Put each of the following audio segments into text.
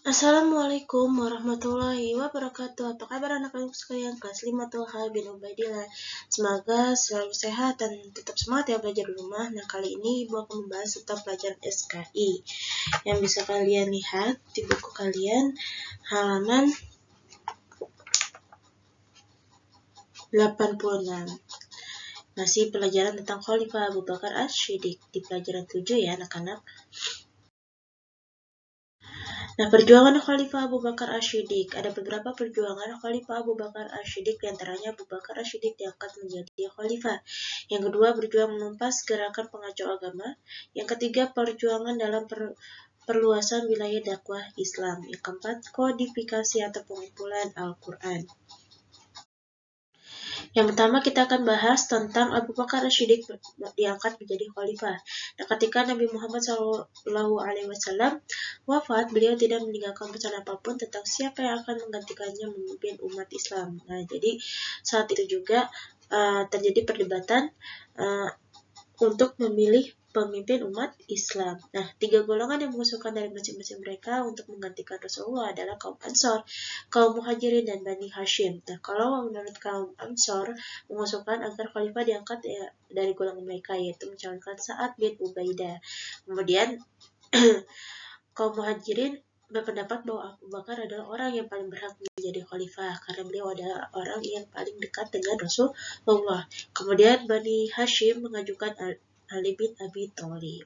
Assalamualaikum warahmatullahi wabarakatuh. Apa kabar anak-anak sekalian kelas 5 Tolha bin Ubaidillah? Semoga selalu sehat dan tetap semangat ya belajar di rumah. Nah, kali ini Ibu akan membahas tentang pelajaran SKI yang bisa kalian lihat di buku kalian halaman 86. Masih pelajaran tentang Khalifah Abu Bakar Asy-Syiddiq di pelajaran 7 ya anak-anak. Nah, perjuangan Khalifah Abu Bakar Asy-Syiddiq. Ada beberapa perjuangan Khalifah Abu Bakar Asy-Syiddiq, diantaranya Abu Bakar Asy-Syiddiq diangkat menjadi khalifah. Yang kedua, berjuang menumpas gerakan pengacau agama. Yang ketiga, perjuangan dalam perluasan wilayah dakwah Islam. Yang keempat, kodifikasi atau pengumpulan Al-Quran. Yang pertama kita akan bahas tentang Abu Bakar Asy-Syiddiq diangkat menjadi khalifah. Nah, ketika Nabi Muhammad SAW wafat, beliau tidak meninggalkan pesan apapun tentang siapa yang akan menggantikannya memimpin umat Islam. Nah, jadi saat itu juga terjadi perdebatan untuk memilih pemimpin umat Islam. Nah, 3 golongan yang mengusulkan dari masing-masing mereka untuk menggantikan Rasulullah adalah kaum Ansor, kaum Muhajirin, dan Bani Hashim. Nah, kalau menurut kaum Ansor mengusulkan agar khalifah diangkat dari golongan mereka, yaitu mencalonkan Sa'ad bin Ubaidah. Kemudian kaum Muhajirin berpendapat bahwa Abu Bakar adalah orang yang paling berhak menjadi khalifah karena beliau adalah orang yang paling dekat dengan Rasulullah. Kemudian Bani Hashim mengajukan Ali bin Abi Thalib.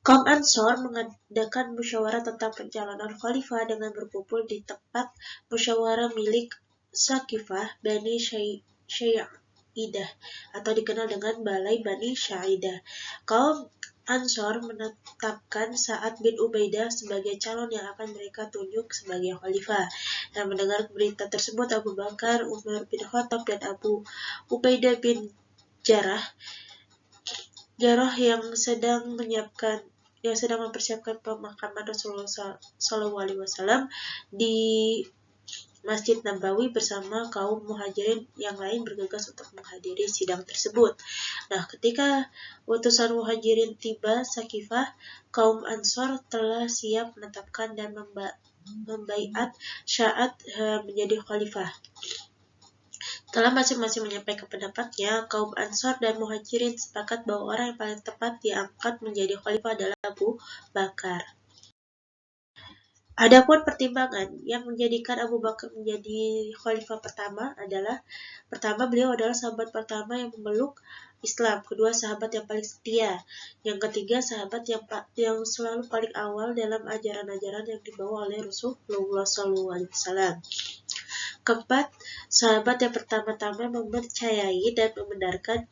Kaum Ansor mengadakan musyawarah tentang pencalonan khalifah dengan berkumpul di tempat musyawarah milik Saqifah Bani Sya'idah atau dikenal dengan Balai Bani Sya'idah. Kaum Ansor menetapkan Sa'ad bin Ubaidah sebagai calon yang akan mereka tunjuk sebagai khalifah. Dan mendengar berita tersebut, Abu Bakar, Umar bin Khattab, dan Abu Ubaidah bin Jarrah yang sedang mempersiapkan pemakaman Rasulullah SAW di Masjid Nabawi bersama kaum Muhajirin yang lain bergegas untuk menghadiri sidang tersebut. Nah, ketika utusan Muhajirin tiba Saqifah, kaum Ansor telah siap menetapkan dan membaiat Sa'ad menjadi khalifah. Setelah masing-masing menyampaikan pendapatnya, kaum Ansor dan Muhajirin sepakat bahwa orang yang paling tepat diangkat menjadi khalifah adalah Abu Bakar. Adapun pertimbangan yang menjadikan Abu Bakar menjadi khalifah pertama adalah, pertama, beliau adalah sahabat pertama yang memeluk Islam, kedua, sahabat yang paling setia, yang ketiga, sahabat yang selalu paling awal dalam ajaran-ajaran yang dibawa oleh Rasulullah SAW. Keempat, sahabat yang pertama-tama mempercayai dan membenarkan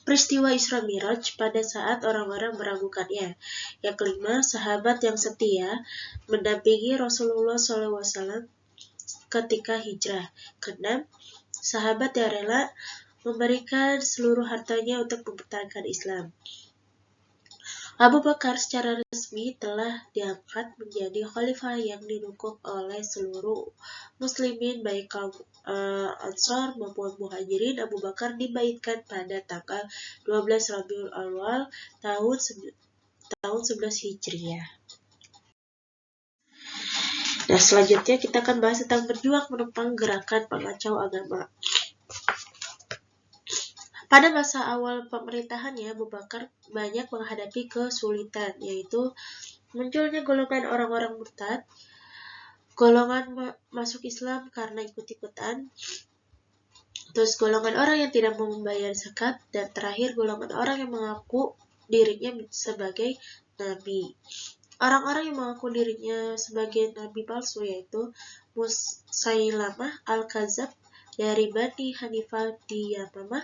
peristiwa Isra Miraj pada saat orang-orang meragukannya. Yang kelima, sahabat yang setia mendampingi Rasulullah SAW ketika hijrah. Keenam, sahabat yang rela memberikan seluruh hartanya untuk mempertahankan Islam. Abu Bakar secara resmi telah diangkat menjadi khalifah yang didukung oleh seluruh muslimin baik kaum Ansar maupun Muhajirin. Abu Bakar dibaitkan pada tanggal 12 Rabiul Awal tahun 11 Hijriah. Nah, selanjutnya kita akan bahas tentang berjuang menentang gerakan pengacau agama. Pada masa awal pemerintahannya, Abu Bakar banyak menghadapi kesulitan, yaitu munculnya golongan orang-orang murtad, golongan masuk Islam karena ikut-ikutan, terus golongan orang yang tidak mau membayar zakat, dan terakhir golongan orang yang mengaku dirinya sebagai nabi. Orang-orang yang mengaku dirinya sebagai nabi palsu yaitu Musailamah Al-Kadzab dari Bani Hanifah di Yamamah,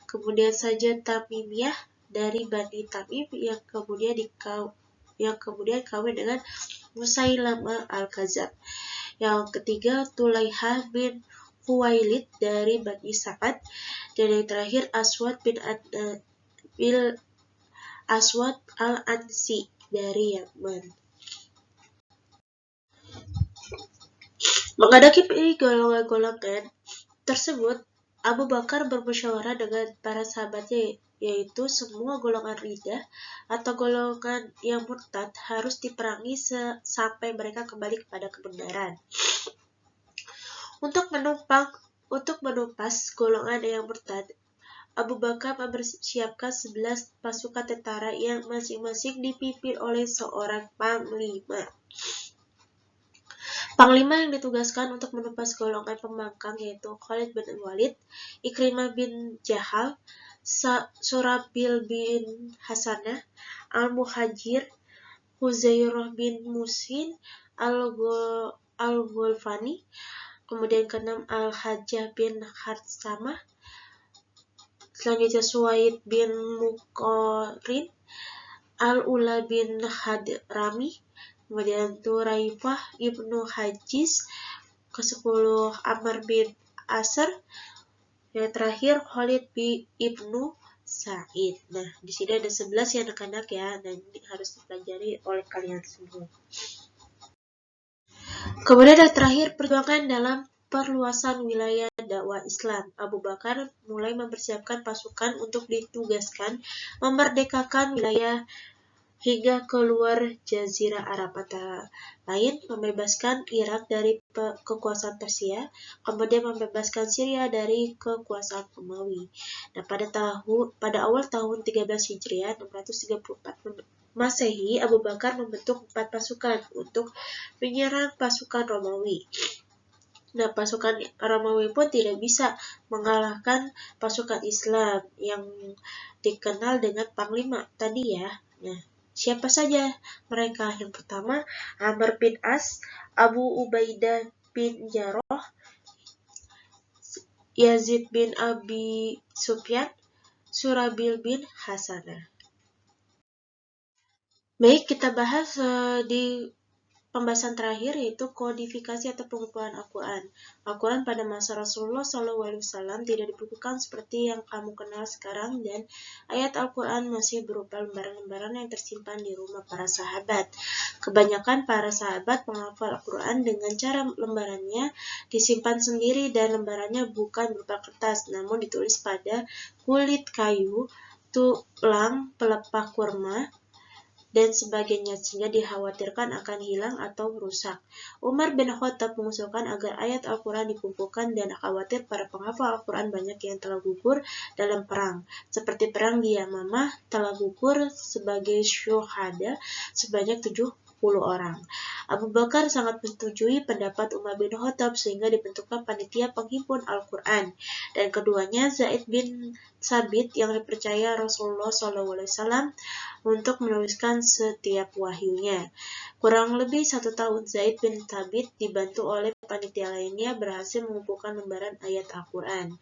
kemudian saja Tamimiyah dari Bani Tamim yang kemudian kawin dengan Musailamah Al-Kadzab. Yang ketiga, Tulaiha bin Khuwailid dari Bani Sa'ad, dan yang terakhir Aswad Al-Ansi dari Yaman. Menghadapi golongan-golongan tersebut, Abu Bakar bermusyawarah dengan para sahabatnya yaitu semua golongan riddah atau golongan yang murtad harus diperangi sampai mereka kembali kepada kebenaran. Untuk menumpas golongan yang murtad, Abu Bakar mempersiapkan 11 pasukan tentara yang masing-masing dipimpin oleh seorang panglima. Panglima yang ditugaskan untuk menumpas golongan pembangkang yaitu Khalid bin Walid, Ikrimah bin Jahal, Surabil bin Hasanah, Al-Muhajir, Huzairah bin Musin, Al-Ghulfani, kemudian keenam Al-Hajjah bin Kharsamah, selanjutnya Suwaid bin Muqarrin, Al-Ula bin Hadrami, kemudian Turaifah ibnu Hajiz, ke-10 Amr bin Asr, yang terakhir Khalid ibnu Sa'id. Nah, di sini ada 11 ya anak-anak ya, dan ini harus dipelajari oleh kalian semua. Kemudian yang terakhir, perjuangan dalam perluasan wilayah dakwah Islam. Abu Bakar mulai mempersiapkan pasukan untuk ditugaskan memerdekakan wilayah hingga keluar Jazirah Arab, antara lain membebaskan Irak dari kekuasaan Persia, kemudian membebaskan Syria dari kekuasaan Romawi. Nah, pada awal tahun 13 Hijriah 634 Masehi, Abu Bakar membentuk 4 pasukan untuk menyerang pasukan Romawi. Nah, pasukan Romawi pun tidak bisa mengalahkan pasukan Islam yang dikenal dengan panglima tadi ya. Nah, siapa saja mereka? Yang pertama, Amr bin As, Abu Ubaidah bin Jarrah, Yazid bin Abi Sufyan, Surabil bin Hasanah. Baik, kita bahas di pembahasan terakhir yaitu kodifikasi atau pengumpulan Al-Quran. Al-Quran pada masa Rasulullah SAW tidak dibukukan seperti yang kamu kenal sekarang, dan ayat Al-Quran masih berupa lembaran-lembaran yang tersimpan di rumah para sahabat. Kebanyakan para sahabat menghafal Al-Quran dengan cara lembarannya disimpan sendiri, dan lembarannya bukan berupa kertas, namun ditulis pada kulit kayu, tulang pelepah kurma, dan sebagainya, sehingga dikhawatirkan akan hilang atau rusak. Umar bin Khattab mengusulkan agar ayat Al-Quran dikumpulkan dan khawatir para penghafal Al-Quran banyak yang telah gugur dalam perang. Seperti perang di Yamamah telah gugur sebagai syuhada sebanyak 70 orang. Abu Bakar sangat menyetujui pendapat Umar bin Khattab sehingga dibentukkan panitia penghimpun Al-Quran, dan keduanya Zaid bin Sabit yang dipercaya Rasulullah SAW untuk menuliskan setiap wahyunya. Kurang lebih 1 tahun Zaid bin Sabit dibantu oleh panitia lainnya berhasil mengumpulkan lembaran ayat Al-Quran.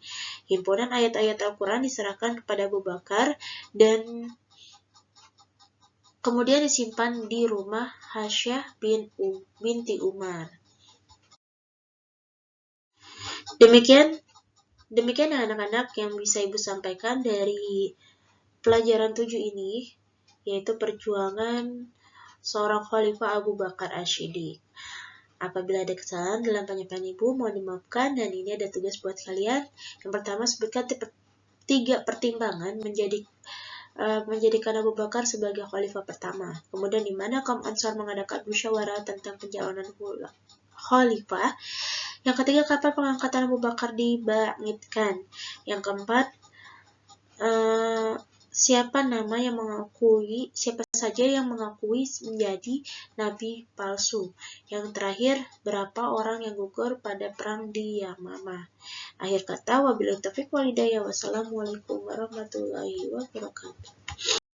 Himpunan ayat-ayat Al-Quran diserahkan kepada Abu Bakar dan kemudian disimpan di rumah Hafsah binti Umar. Demikian anak-anak yang bisa Ibu sampaikan dari pelajaran 7 ini, yaitu perjuangan seorang Khalifah Abu Bakar Ash-Shiddiq. Apabila ada kesalahan dalam penyampaian Ibu, mohon dimaafkan, dan ini ada tugas buat kalian. Yang pertama, sebutkan 3 pertimbangan menjadikan Abu Bakar sebagai khalifah pertama. Kemudian di mana kaum Ansar mengadakan musyawarah tentang pencalonan khalifah. Yang ketiga, kapan pengangkatan Abu Bakar dibangkitkan. Yang keempat, siapa saja yang mengakui menjadi nabi palsu. Yang terakhir, berapa orang yang gugur pada perang di Yamamah. Akhir kata, wabillahi taufiq wal hidayah. Wassalamualaikum warahmatullahi wabarakatuh.